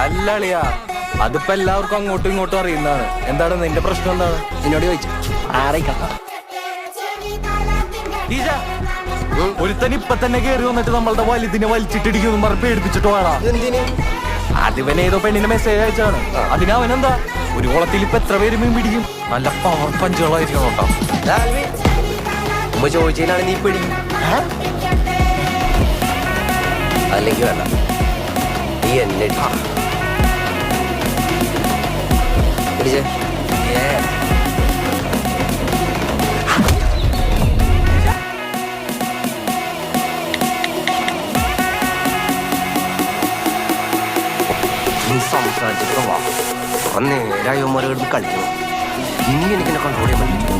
അല്ലളിയാ, അതിപ്പോ എല്ലാവർക്കും അങ്ങോട്ടും ഇങ്ങോട്ടും അറിയുന്നതാണ്. എന്താണ് നിന്റെ പ്രശ്നം? എന്താണ് എന്നോട് ചോദിച്ചു ആരേക്കാം ഒരുത്തൻ ഇപ്പൊ തന്നെ കയറി വന്നിട്ട് നമ്മളുടെ വലുതിനെ വലിച്ചിട്ടിടിക്കും പറഞ്ഞ് പേടിപ്പിച്ചിട്ട് വേണം. എന്തിന്? അതിവൻ ഏതോ പെണ്ണിന് മെസ്സേജ് അയച്ചാണ്. അതിനവനെന്താ, ഒരു കുളത്തിൽ ഇപ്പൊ എത്ര പേര് മീൻ പിടിക്കും? നല്ല പവർ പഞ്ചുകളായിരിക്കണം കേട്ടോ. ഉമ്മ ചോദിച്ചതിനാണ് നീ പിടിക്കും. അല്ലെങ്കിൽ വേണ്ട, നീ എന്നെ പിടിച്ചേ. നീ സംസാരിച്ചിട്ട് വാ. കുറെ നേരായി ഉമ്മ കിടന്ന് കളിക്കണം. ഇനി എനിക്കെന്നെ കൺട്രോൾ ചെയ്യാൻ പറ്റില്ല.